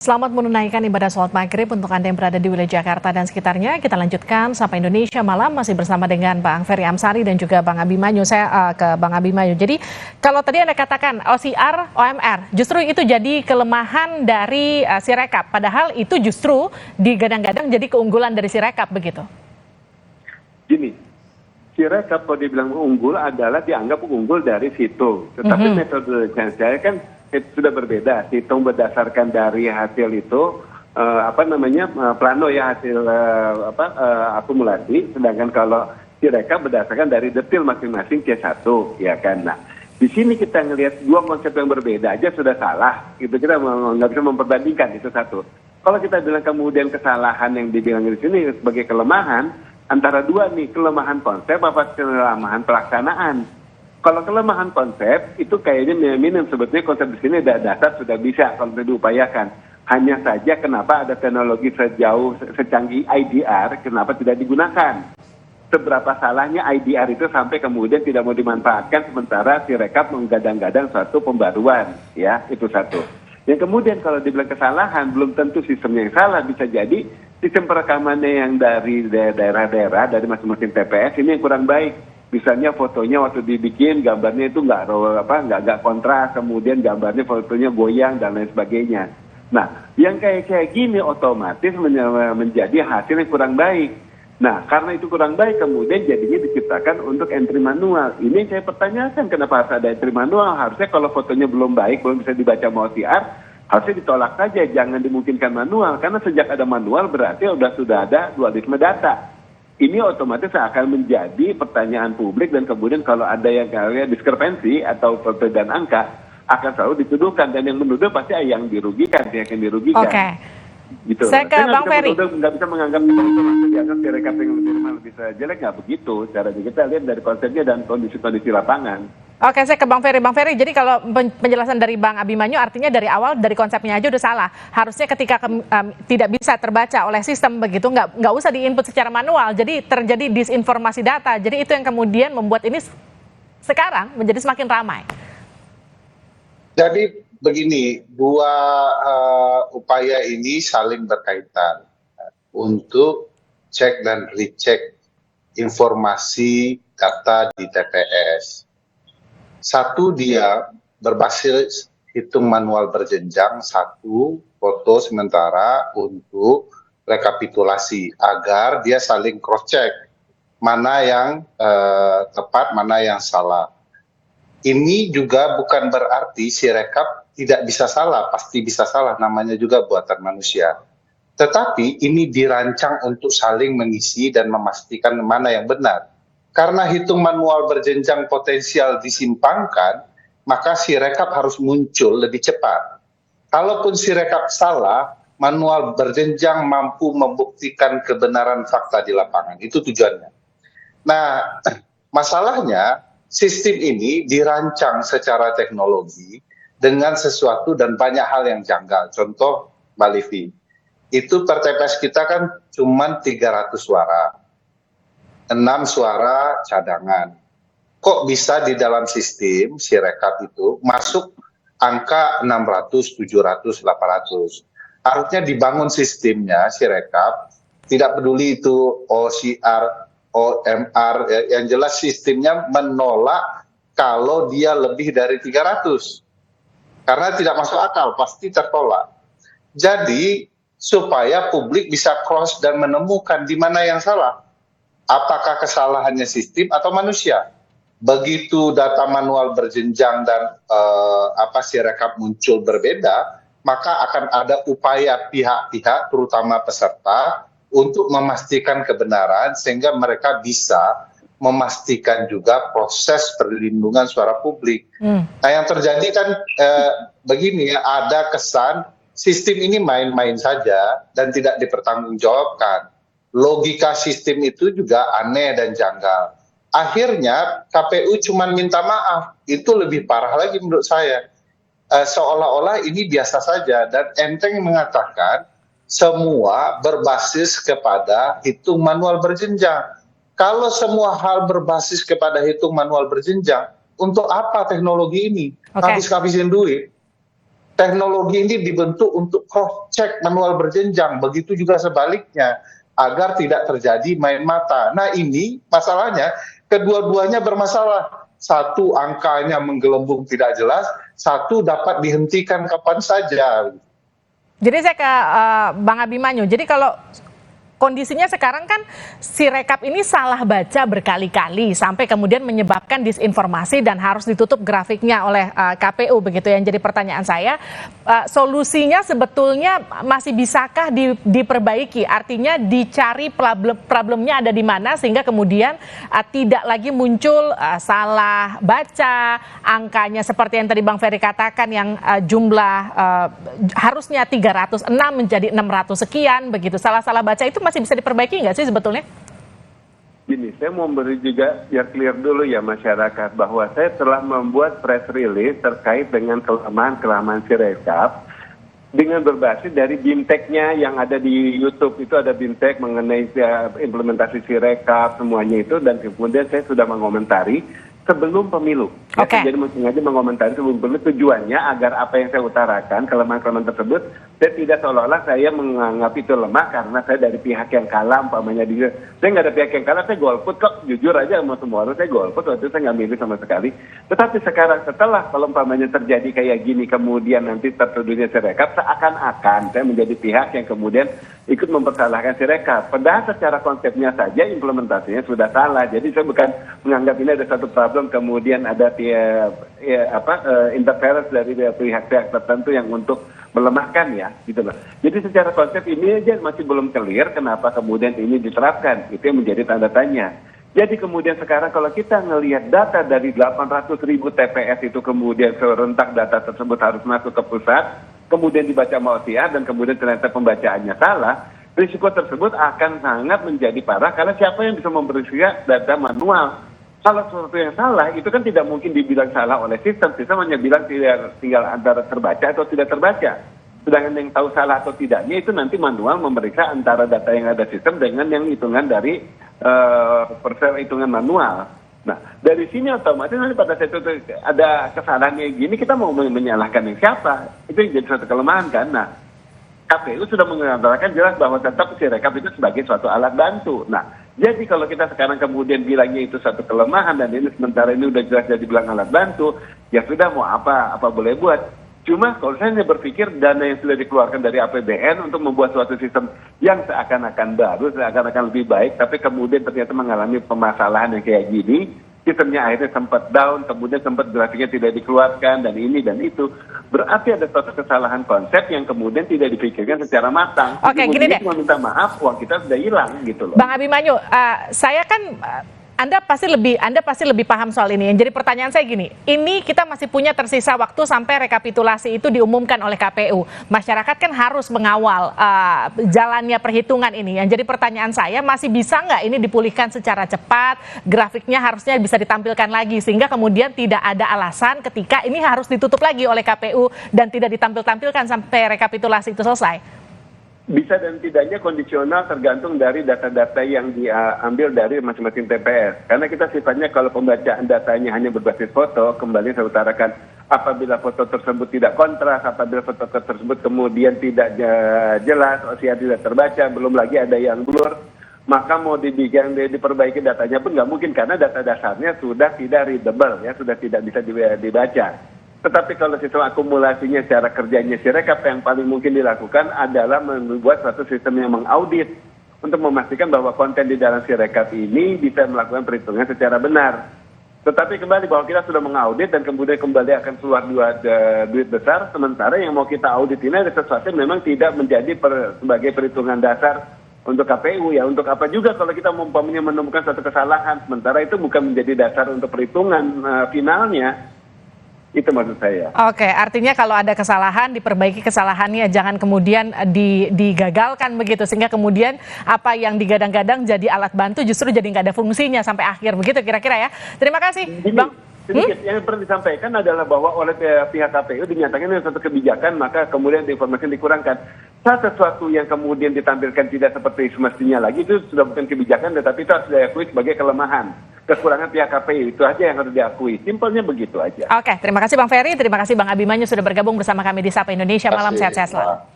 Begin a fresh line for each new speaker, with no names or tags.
Selamat menunaikan ibadah sholat maghrib untuk Anda yang berada di wilayah Jakarta dan sekitarnya. Kita lanjutkan Sapa Indonesia Malam masih bersama dengan Bang Ferry Amsari dan juga Bang Abimanyu. Saya ke Bang Abimanyu. Jadi kalau tadi Anda katakan OCR, OMR, justru itu jadi kelemahan dari Sirekap. Padahal itu justru digadang-gadang jadi keunggulan dari Sirekap begitu.
Gini, Sirekap kalau dibilang unggul adalah dianggap unggul dari situ. Tetapi metode saya kan itu sudah berbeda. Hitung berdasarkan dari hasil itu plano ya, hasil akumulasi. Sedangkan kalau Sirekap berdasarkan dari detail masing-masing C1, ya kan. Nah, di sini kita ngelihat dua konsep yang berbeda aja sudah salah. Gitu, kita nggak bisa memperbandingkan, itu satu. Kalau kita bilang kemudian kesalahan yang dibilang di sini sebagai kelemahan, antara dua nih, kelemahan konsep apa kelemahan pelaksanaan. Kalau kelemahan konsep itu kayaknya minim, sebetulnya konsep di sini dasar sudah bisa kalau diupayakan. Hanya saja kenapa ada teknologi secanggih IDR, kenapa tidak digunakan? Seberapa salahnya IDR itu sampai kemudian tidak mau dimanfaatkan sementara Sirekap menggadang-gadang suatu pembaruan, ya, itu satu. Yang kemudian kalau dibilang kesalahan, belum tentu sistemnya yang salah, bisa jadi sistem perekamannya yang dari daerah-daerah, dari masing-masing TPS ini yang kurang baik. Misalnya fotonya waktu dibikin gambarnya itu nggak kontras, kemudian gambarnya fotonya goyang dan lain sebagainya. Nah, yang kayak gini otomatis menjadi hasil yang kurang baik. Nah, karena itu kurang baik kemudian jadinya diciptakan untuk entry manual. Ini saya pertanyakan kenapa harus ada entry manual? Harusnya kalau fotonya belum baik, belum bisa dibaca sama OCR, harusnya ditolak saja, jangan dimungkinkan manual. Karena sejak ada manual berarti sudah ada dualisme data. Ini otomatis akan menjadi pertanyaan publik dan kemudian kalau ada yang kayak diskrepensi atau perbedaan angka akan selalu dituduhkan, dan yang menuduh pasti yang dirugikan, pihak yang dirugikan.
Oke.
Gitu.
Saya ke Bang Ferry.
Nggak bisa menganggap itu dianggap Sirekap yang lebih jelek, nggak begitu. Caranya kita lihat dari konsepnya dan kondisi-kondisi lapangan.
Oke, saya ke Bang Ferry. Bang Ferry, jadi kalau penjelasan dari Bang Abimanyu artinya dari awal dari konsepnya aja udah salah. Harusnya ketika tidak bisa terbaca oleh sistem begitu, nggak usah diinput secara manual. Jadi terjadi disinformasi data. Jadi itu yang kemudian membuat ini sekarang menjadi semakin ramai.
Jadi begini, dua upaya ini saling berkaitan untuk cek dan recheck informasi data di TPS. Satu, dia berbasis hitung manual berjenjang, satu foto sementara untuk rekapitulasi agar dia saling cross check mana yang tepat, mana yang salah. Ini juga bukan berarti Sirekap tidak bisa salah, pasti bisa salah, namanya juga buatan manusia. Tetapi ini dirancang untuk saling mengisi dan memastikan mana yang benar. Karena hitung manual berjenjang potensial disimpangkan, maka Sirekap harus muncul lebih cepat. Kalaupun Sirekap salah, manual berjenjang mampu membuktikan kebenaran fakta di lapangan. Itu tujuannya. Nah, masalahnya sistem ini dirancang secara teknologi dengan sesuatu dan banyak hal yang janggal. Contoh, Mbak Livi, itu per TPS kita kan cuma 300 suara. 6 suara cadangan. Kok bisa di dalam sistem Sirekap itu masuk angka 600, 700, 800. Harusnya dibangun sistemnya Sirekap, tidak peduli itu OCR, OMR, yang jelas sistemnya menolak kalau dia lebih dari 300. Karena tidak masuk akal, pasti tertolak. Jadi supaya publik bisa cross dan menemukan di mana yang salah. Apakah kesalahannya sistem atau manusia? Begitu data manual berjenjang dan Sirekap muncul berbeda, maka akan ada upaya pihak-pihak, terutama peserta, untuk memastikan kebenaran sehingga mereka bisa memastikan juga proses perlindungan suara publik. Nah, yang terjadi kan begini ya, ada kesan sistem ini main-main saja dan tidak dipertanggungjawabkan. Logika sistem itu juga aneh dan janggal. Akhirnya KPU cuma minta maaf. Itu lebih parah lagi menurut saya. Seolah-olah ini biasa saja, dan enteng mengatakan semua berbasis kepada hitung manual berjenjang. Kalau semua hal berbasis kepada hitung manual berjenjang, untuk apa teknologi ini? Habis-habisin duit. teknologi ini dibentuk untuk cross check manual berjenjang, begitu juga sebaliknya, agar tidak terjadi main mata. Nah ini masalahnya, kedua-duanya bermasalah. Satu angkanya menggelembung tidak jelas, satu dapat dihentikan kapan saja.
Jadi saya ke Bang Abimanyu. Jadi kalau kondisinya sekarang kan si rekap ini salah baca berkali-kali sampai kemudian menyebabkan disinformasi dan harus ditutup grafiknya oleh KPU begitu yang jadi pertanyaan saya. Solusinya sebetulnya masih bisakah diperbaiki? Artinya dicari problemnya ada di mana sehingga kemudian tidak lagi muncul salah baca, angkanya seperti yang tadi Bang Ferry katakan yang jumlah harusnya 306 menjadi 600 sekian begitu. Salah-salah baca itu masih bisa diperbaiki nggak sih sebetulnya?
Gini, saya mau beri juga biar clear dulu ya masyarakat bahwa saya telah membuat press release terkait dengan kelemahan-kelemahan Sirekap dengan berbasis dari BIMTEK-nya yang ada di YouTube. Itu ada BIMTEK mengenai implementasi Sirekap semuanya itu, dan kemudian saya sudah mengomentari sebelum pemilu.
Okay.
Jadi sengaja mengomentari sebelum pemilu, tujuannya agar apa yang saya utarakan, kelemahan-kelemahan tersebut, saya tidak seolah-olah saya menganggap itu lemah karena saya dari pihak yang kalah, umpamanya saya nggak ada pihak yang kalah, saya golput kok, jujur aja sama semua orang, saya golput, waktu itu saya nggak milih sama sekali. Tetapi sekarang setelah kalau umpamanya terjadi kayak gini, kemudian nanti tertuduhnya Sirekap, seakan-akan saya menjadi pihak yang kemudian ikut mempersalahkan Sirekap. Padahal secara konsepnya saja implementasinya sudah salah. Jadi saya bukan menganggap ini ada satu problem, kemudian ada interference dari pihak-pihak tertentu yang untuk melemahkan ya, gitu loh. Jadi secara konsep ini aja masih belum clear kenapa kemudian ini diterapkan. Itu yang menjadi tanda tanya. Jadi kemudian sekarang kalau kita ngelihat data dari 800.000 TPS itu kemudian serentak data tersebut harus masuk ke pusat, kemudian dibaca sama OTR dan kemudian ternyata pembacaannya salah, risiko tersebut akan sangat menjadi parah karena siapa yang bisa memeriksa data manual. Kalau sesuatu yang salah, itu kan tidak mungkin dibilang salah oleh sistem. Sistem hanya bilang tinggal antara terbaca atau tidak terbaca. Sedangkan yang tahu salah atau tidaknya itu nanti manual memeriksa antara data yang ada sistem dengan yang hitungan dari hitungan manual. Nah, dari sini otomatis nanti pada saat itu ada kesalahan kayak gini, kita mau menyalahkan yang siapa? Itu yang jadi suatu kelemahan kan. Nah, KPU sudah mengatakan jelas bahwa tetap Sirekap itu sebagai suatu alat bantu. Nah, jadi kalau kita sekarang kemudian bilangnya itu satu kelemahan dan ini sementara ini udah jelas jadi bilang alat bantu, ya sudah mau apa boleh buat. Cuma kalau saya berpikir dana yang sudah dikeluarkan dari APBN untuk membuat suatu sistem yang seakan-akan baru, seakan-akan lebih baik, tapi kemudian ternyata mengalami permasalahan yang kayak gini, sistemnya akhirnya sempat down, kemudian sempat grafiknya tidak dikeluarkan, dan ini dan itu. Berarti ada suatu kesalahan konsep yang kemudian tidak dipikirkan secara matang.
Oke, gini deh.
Meminta maaf, uang kita sudah hilang gitu loh.
Bang Abimanyu, saya kan Anda pasti lebih paham soal ini. Yang jadi pertanyaan saya gini, ini kita masih punya tersisa waktu sampai rekapitulasi itu diumumkan oleh KPU. Masyarakat kan harus mengawal jalannya perhitungan ini. Yang jadi pertanyaan saya, masih bisa nggak ini dipulihkan secara cepat? Grafiknya harusnya bisa ditampilkan lagi sehingga kemudian tidak ada alasan ketika ini harus ditutup lagi oleh KPU dan tidak ditampilkan sampai rekapitulasi itu selesai.
Bisa dan tidaknya kondisional tergantung dari data-data yang diambil dari masing-masing TPS. Karena kita sifatnya kalau pembacaan datanya hanya berbasis foto, kembali saya utarakan, apabila foto tersebut tidak kontras, apabila foto tersebut kemudian tidak jelas, OCR tidak terbaca, belum lagi ada yang blur, maka mau diperbaiki datanya pun nggak mungkin karena data dasarnya sudah tidak readable, ya sudah tidak bisa dibaca. Tetapi kalau sistem akumulasinya secara kerjanya Sirekap yang paling mungkin dilakukan adalah membuat suatu sistem yang mengaudit untuk memastikan bahwa konten di dalam Sirekap ini bisa melakukan perhitungan secara benar. Tetapi kembali bahwa kita sudah mengaudit dan kemudian kembali akan keluar duit besar, sementara yang mau kita audit ini ada sesuatu yang memang tidak menjadi sebagai perhitungan dasar untuk KPU. Ya untuk apa juga kalau kita menemukan suatu kesalahan, sementara itu bukan menjadi dasar untuk perhitungan finalnya. Itu maksud saya. Oke,
artinya kalau ada kesalahan, diperbaiki kesalahannya, jangan kemudian digagalkan begitu, sehingga kemudian apa yang digadang-gadang jadi alat bantu justru jadi nggak ada fungsinya sampai akhir, begitu kira-kira ya. Terima kasih, Bang.
Sedikit, yang perlu disampaikan adalah bahwa oleh pihak KPU dinyatakan ini satu kebijakan, maka kemudian informasi dikurangkan. Saat sesuatu yang kemudian ditampilkan tidak seperti semestinya lagi, itu sudah bukan kebijakan, tetapi itu harus diakui sebagai kelemahan. kekurangan pihak KPU. Itu aja yang harus diakui. Simpelnya begitu aja.
Oke, terima kasih Bang Ferry, terima kasih Bang Abimanyu sudah bergabung bersama kami di Sapa Indonesia. Malam sehat-sehat selalu.